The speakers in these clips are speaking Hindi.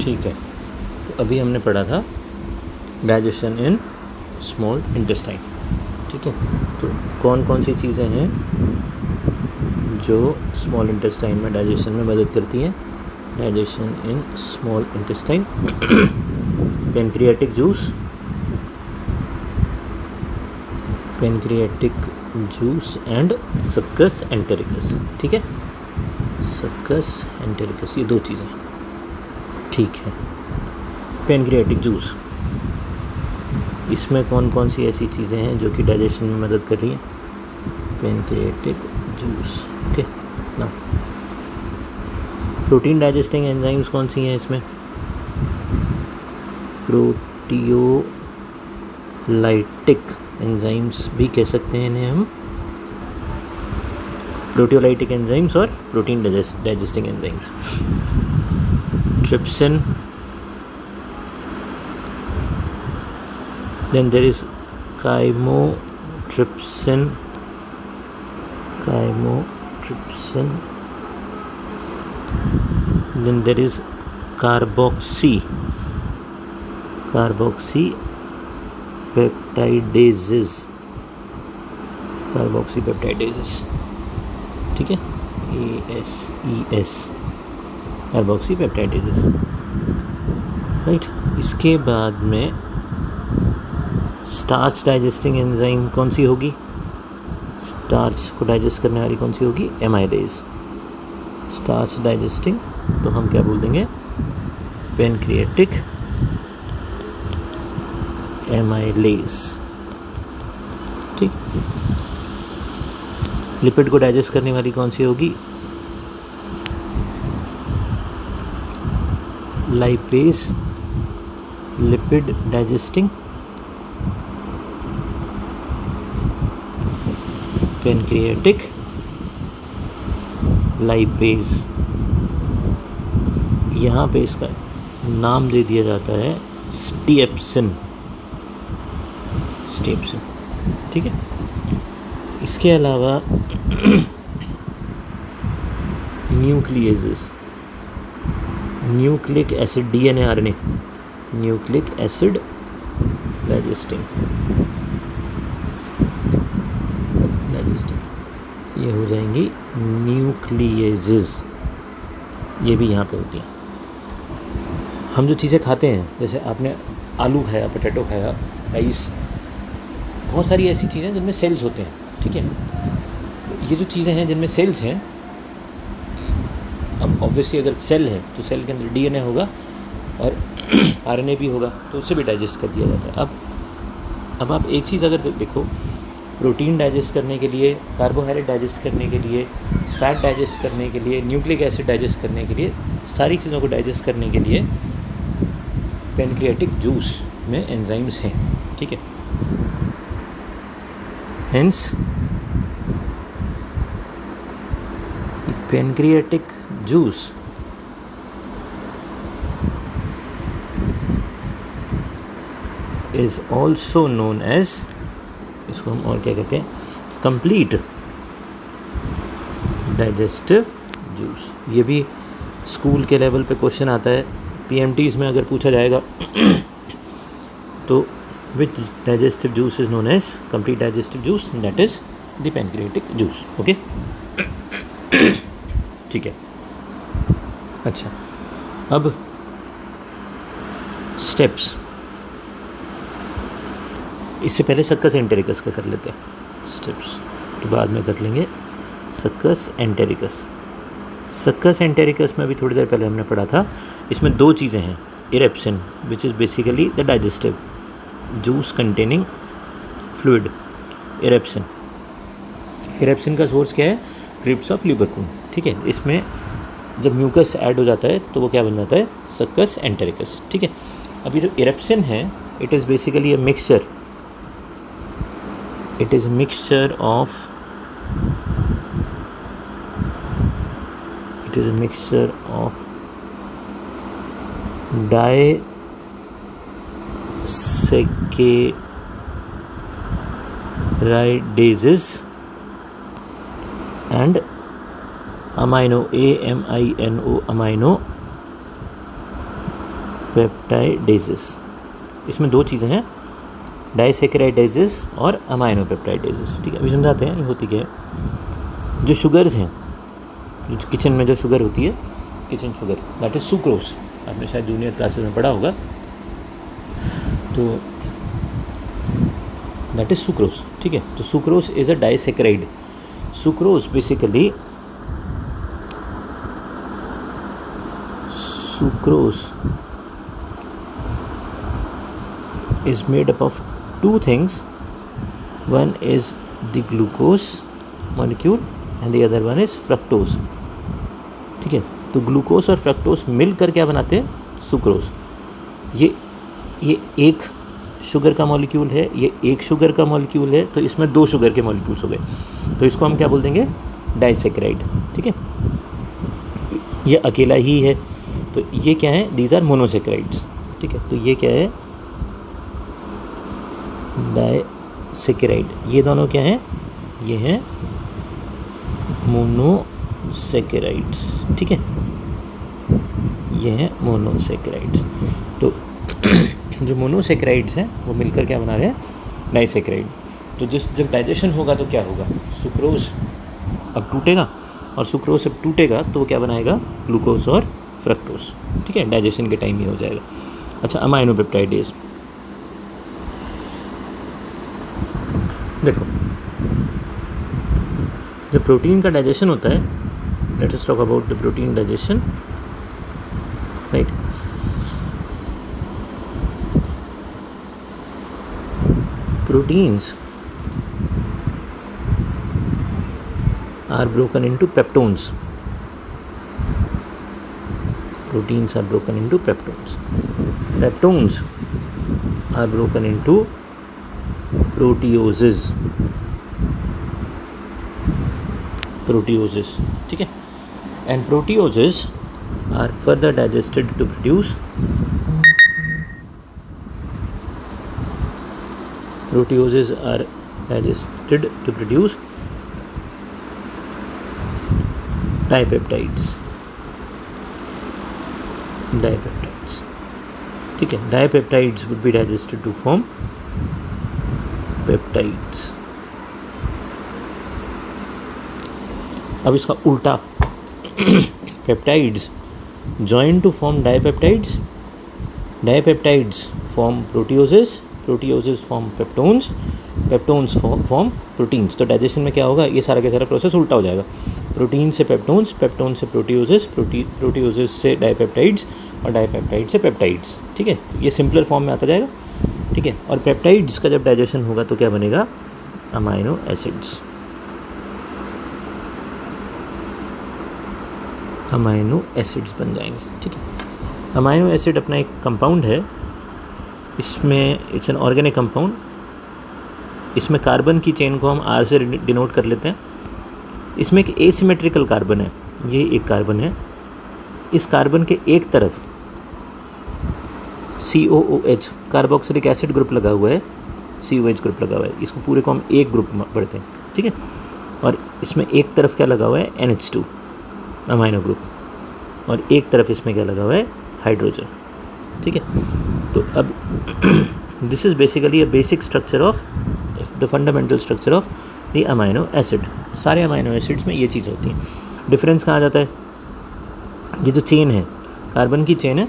ठीक है, तो अभी हमने पढ़ा था डाइजेशन इन स्मॉल इंटेस्टाइन। ठीक है, तो कौन कौन सी चीज़ें हैं जो स्मॉल इंटेस्टाइन में डाइजेशन में मदद करती हैं। Digestion in small intestine, pancreatic juice, pancreatic juice and succus entericus. ठीक है, सक्कस एंटेरिकस, ये दो चीज़ें। ठीक है, पेनक्रियाटिक जूस, इसमें कौन कौन सी ऐसी चीज़ें हैं जो कि डाइजेशन में मदद कर रही हैं। पेनक्रियाटिक जूस, ओके ना। प्रोटीन डाइजेस्टिंग एंजाइम्स कौन सी हैं इसमें। प्रोटियोलाइटिक एंजाइम्स भी कह सकते हैं इन्हें हम, प्रोटियोलाइटिक एंजाइम्स और protein digesting enzymes. Trypsin, then there is chymotrypsin, then there is carboxypeptidases, ठीक है, ASES, carboxypeptidases, राइट। इसके बाद में स्टार्च डाइजेस्टिंग एंजाइम कौन सी होगी। स्टार्च को डाइजेस्ट करने वाली कौन सी होगी, एमाइलेज। स्टार्च डाइजेस्टिंग तो हम क्या बोल देंगे, पेनक्रियाटिक एमाइलेज। ठीक, लिपिड को डाइजेस्ट करने वाली कौन सी होगी, lipase, lipid digesting pancreatic lipase. यहाँ पे इसका नाम दे दिया जाता है स्टेप्सिन। ठीक है, इसके अलावा nucleases, nucleic acid DNA RNA, nucleic acid digesting, ये हो जाएंगी न्यूक्लिएजेस, ये भी यहाँ पे होती हैं। हम जो चीज़ें खाते हैं, जैसे आपने आलू खाया, पोटैटो खाया, राइस, बहुत सारी ऐसी चीज़ें जिनमें सेल्स होते हैं। ठीक है, तो ये जो चीज़ें हैं जिनमें सेल्स हैं, अब ऑब्वियसली अगर सेल है तो सेल के अंदर DNA होगा और RNA भी होगा, तो उससे भी डाइजेस्ट कर दिया जाता है। अब आप एक चीज़ अगर देखो, प्रोटीन डाइजेस्ट करने के लिए, कार्बोहाइड्रेट डाइजेस्ट करने के लिए, फैट डाइजेस्ट करने के लिए, न्यूक्लिक एसिड डाइजेस्ट करने के लिए, सारी चीज़ों को डाइजेस्ट करने के लिए पेनक्रियाटिक जूस में एंजाइम्स हैं। ठीक है, hence pancreatic juice is also known as, इसको हम और क्या कहते हैं, कंप्लीट डाइजेस्टिव जूस। ये भी स्कूल के लेवल पे क्वेश्चन आता है, PMTs में अगर पूछा जाएगा तो which digestive juice is known as complete digestive juice, that is the pancreatic juice. Okay, ठीक है। अच्छा, अब स्टेप्स, इससे पहले सक्कस एंटेरिकस का कर लेते हैं स्टेप्स, तो बाद में कर लेंगे सक्कस एंटेरिकस। सक्कस एंटेरिकस में भी थोड़ी देर पहले हमने पढ़ा था, इसमें दो चीज़ें हैं, erepsin which is basically the digestive juice containing fluid, erepsin का सोर्स क्या है, क्रिप्स ऑफ ल्यूबरकुइन। ठीक है, इसमें जब म्यूकस ऐड हो जाता है तो वो क्या बन जाता है, सक्कस एंटेरिकस। ठीक है, अब ये जो इरेप्सिन है, it is basically a mixture, it is a mixture of disaccharidases and amino peptidases. इसमें दो चीज़ें हैं, डाइसैकेराइडेजेस और अमाइनो पेप्टाइडेजेस। ठीक है, अभी समझाते हैं ये होती क्या है। जो शुगर्स हैं, किचन में जो शुगर होती है, kitchen sugar, that is sucrose. आपने शायद जूनियर क्लासेस में पढ़ा होगा, तो दैट इज सुक्रोज। ठीक है, तो sucrose is a disaccharide. Sucrose basically, sucrose is made up of two things. One is the glucose molecule and the other one is fructose. ठीक है, तो ग्लूकोज और फ्रक्टोज मिलकर क्या बनाते हैं? सुक्रोज। ये एक शुगर का मॉलिक्यूल है, ये एक शुगर का मॉलिक्यूल है, तो इसमें दो शुगर के मॉलिक्यूल्स हो गए, तो इसको हम क्या बोल देंगे? डाइसैकेराइड। ठीक है, ये अकेला ही है, तो ये क्या है? These are monosaccharides. ठीक है, तो ये क्या है? डाइसैकेराइड। ये दोनों क्या हैं? ये हैं मोनोसैकेराइड्स। ठीक है, ये हैं मोनोसैकेराइड्स। तो जो मोनोसैकेराइड्स हैं वो मिलकर क्या बना रहे हैं? डाइसैकेराइड। तो जब डाइजेशन होगा तो क्या होगा? सुक्रोज अब टूटेगा, और सुक्रोज जब टूटेगा तो वो क्या बनाएगा? ग्लूकोज और फ्रक्टोज। ठीक है, डाइजेशन के टाइम ही हो जाएगा। अच्छा, अमाइनो पेप्टाइडेज देखो, जब प्रोटीन का डाइजेशन होता है, let us talk about the protein digestion, right. Proteins are broken into peptones. Proteins are broken into peptones. Peptones are broken into proteoses. Proteoses, ठीक है? And proteoses are further digested to produce. Proteoses are digested to produce dipeptides. ठीक है, dipeptides would be digested to form peptides. अब इसका उल्टा, peptides join to form dipeptides, dipeptides form proteoses, proteoses form peptones, peptones form proteins. तो डाइजेशन में क्या होगा? ये सारा का सारा प्रोसेस उल्टा हो जाएगा। प्रोटीन से पेप्टोन्स, पेप्टोन से प्रोटियोजेस, प्रोटियोजेस से डाइपेप्टाइड्स, और डाइपेप्टाइड से पेप्टाइड्स। ठीक है, ये सिंपलर फॉर्म में आता जाएगा। ठीक है, और पेप्टाइड्स का जब डाइजेशन होगा तो क्या बनेगा? Amino acids. अमाइनो एसिड्स बन जाएंगे। ठीक है, अमाइनो एसिड अपना एक कंपाउंड है, इसमें इट्स एन ऑर्गेनिक कंपाउंड। इसमें कार्बन की चेन को हम R से डिनोट कर लेते हैं। इसमें एक एसिमेट्रिकल कार्बन है, ये एक कार्बन है, इस कार्बन के एक तरफ COOH कार्बोक्सिलिक एसिड ग्रुप लगा हुआ है, COH ग्रुप लगा हुआ है, इसको पूरे को हम एक ग्रुप पढ़ते हैं। ठीक है, और इसमें एक तरफ क्या लगा हुआ है? NH2 अमाइनो ग्रुप, और एक तरफ इसमें क्या लगा हुआ है? हाइड्रोजन। ठीक है, तो अब this is basically a basic structure of the fundamental structure of the amino acid. सारे अमाइनो एसिड्स में ये चीज़ होती है। डिफरेंस कहाँ जाता है? ये जो चेन है, कार्बन की चेन है,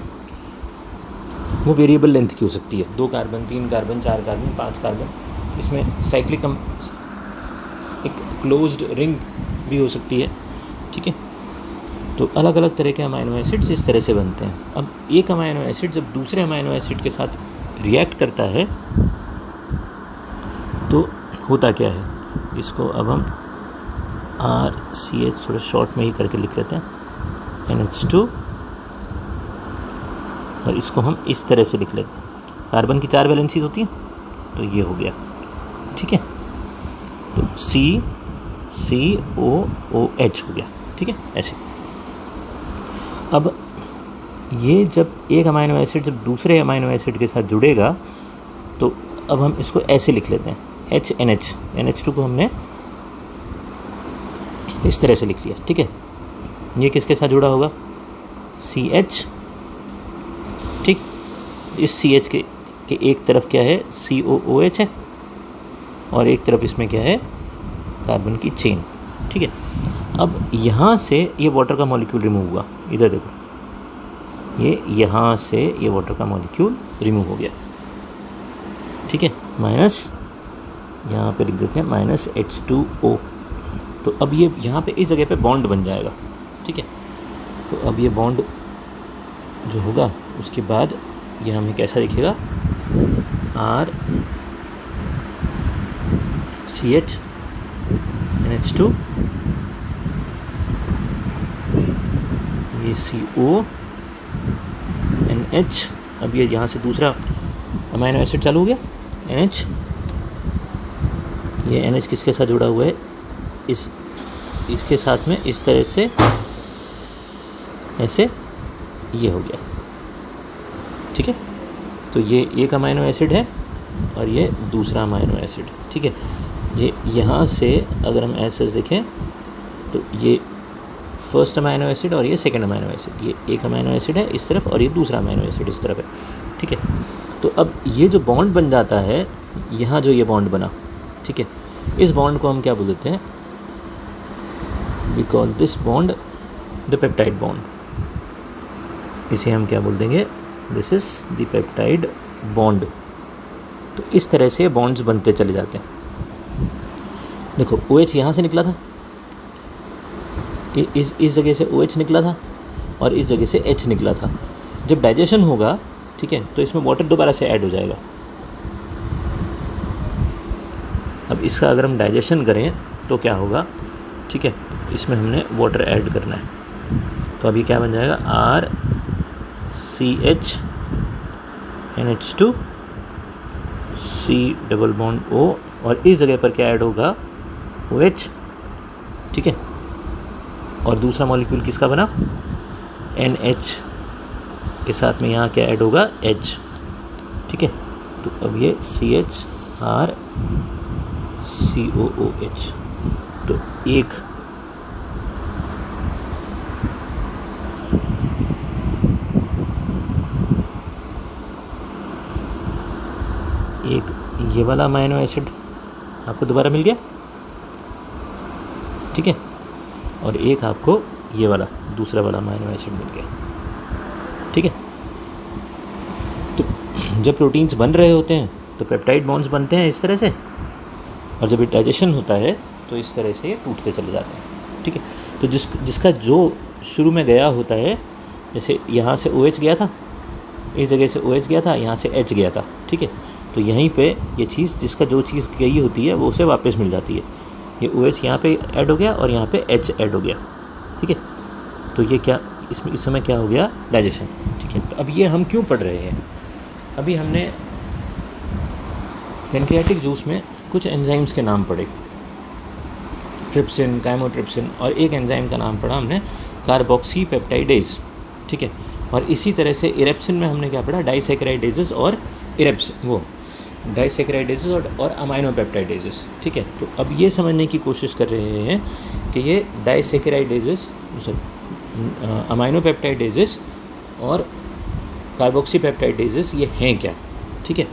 वो वेरिएबल लेंथ की हो सकती है, 2 कार्बन, 3 कार्बन, 4 कार्बन, 5 कार्बन। इसमें साइक्लिक एक क्लोज्ड रिंग भी हो सकती है। ठीक है, तो अलग अलग तरह के अमाइनो एसिड्स इस तरह से बनते हैं। अब एक अमाइनो एसिड जब दूसरे अमाइनो एसिड के साथ रिएक्ट करता है तो होता क्या है? इसको अब हम RCH थोड़ा शॉर्ट में ही करके लिख लेते हैं, NH2, और इसको हम इस तरह से लिख लेते हैं। कार्बन की 4 वैलेंसीज होती हैं, तो ये हो गया। ठीक है, तो COOH हो गया। ठीक है, ऐसे। अब ये जब एक अमाइनो एसिड जब दूसरे अमाइनो एसिड के साथ जुड़ेगा तो अब हम इसको ऐसे लिख लेते हैं, HNH, NH2 को हमने इस तरह से लिख लिया। ठीक है, ये किसके साथ जुड़ा होगा? CH। ठीक, इस CH के एक तरफ क्या है, COOH है और एक तरफ इसमें क्या है, कार्बन की चेन। ठीक है, अब यहाँ से ये वाटर का मॉलिक्यूल रिमूव हुआ, इधर देखो, ये यहाँ से ये वाटर का मॉलिक्यूल रिमूव हो गया। ठीक है, माइनस यहाँ पे लिख देते हैं माइनस H2O। तो अब ये यहाँ पे इस जगह पे बॉन्ड बन जाएगा। ठीक है, तो अब ये बॉन्ड जो होगा उसके बाद ये हमें कैसा दिखेगा, RCH NH2, ये CO NH। अब ये यहाँ से दूसरा अमाइनो एसिड चालू हो गया, NH। ये NH किसके साथ जुड़ा हुआ है, इसके साथ में इस तरह से ऐसे ये हो गया। ठीक है, तो ये एक अमाइनो एसिड है और ये दूसरा अमाइनो एसिड। ठीक है, ये यहाँ से अगर हम ऐसे देखें तो ये फर्स्ट अमाइनो एसिड और ये सेकंड अमाइनो एसिड, ये एक अमाइनो एसिड है इस तरफ और ये दूसरा अमाइनो एसिड इस तरफ है। ठीक है, तो अब ये जो बॉन्ड बन जाता है, यहाँ जो ये बॉन्ड बना, ठीक है, इस बॉन्ड को हम क्या बोल देते हैं, we call this bond the peptide bond. इसे हम क्या बोल देंगे, this is the peptide bond. तो इस तरह से बॉन्ड्स बनते चले जाते हैं। देखो OH यहाँ से निकला था, इस जगह से OH निकला था और इस जगह से H निकला था। जब डाइजेशन होगा, ठीक है, तो इसमें वाटर दोबारा से ऐड हो जाएगा। अब इसका अगर हम डाइजेशन करें तो क्या होगा, ठीक है, इसमें हमने वाटर ऐड करना है। तो अभी क्या बन जाएगा, RCH NH2 C double bond O और इस जगह पर क्या ऐड होगा, OH। ठीक है, और दूसरा मॉलिक्यूल किसका बना, NH के साथ में यहाँ क्या ऐड होगा, H। ठीक है, तो अब ये CHRCOOH। तो एक ये वाला अमाइनो एसिड आपको दोबारा मिल गया। ठीक है, और एक आपको ये वाला दूसरा वाला अमाइनो एसिड मिल गया। ठीक है, तो जब प्रोटीन्स बन रहे होते हैं तो पेप्टाइड बॉन्ड्स बनते हैं इस तरह से, और जब डाइजेशन होता है तो इस तरह से ये टूटते चले जाते हैं। ठीक है, तो जिसका जो शुरू में गया होता है, जैसे यहाँ से OH गया था, इस जगह से OH गया था, यहाँ से H गया था। ठीक है, तो यहीं पे ये चीज़, जिसका जो चीज़ गई होती है वो उसे वापस मिल जाती है। ये OH यहाँ पे ऐड हो गया और यहाँ पे H ऐड हो गया। ठीक है, तो ये क्या, इसमें इस समय क्या हो गया, डाइजेशन। ठीक है, तो अब ये हम क्यों पढ़ रहे हैं, अभी हमने पैनक्रियाटिक जूस में कुछ एंजाइम्स के नाम पढ़े, ट्रिप्सिन, काइमोट्रिप्सिन, और एक एंजाइम का नाम पढ़ा हमने कार्बोक्सी पेप्टाइडेज। ठीक है, और इसी तरह से इरेप्सिन में हमने क्या पढ़ा, डाइसैकेराइडेजेस और इरेप्सिन, वो डाइसैकेराइडेजेस और अमाइनोपेप्टाइडेजेस। ठीक है, तो अब ये समझने की कोशिश कर रहे हैं कि ये डाइसैकेराइडेजेस, अमाइनोपेप्टाइडेजेस और कार्बोक्सी पेप्टाइडेजेस ये हैं क्या। ठीक है,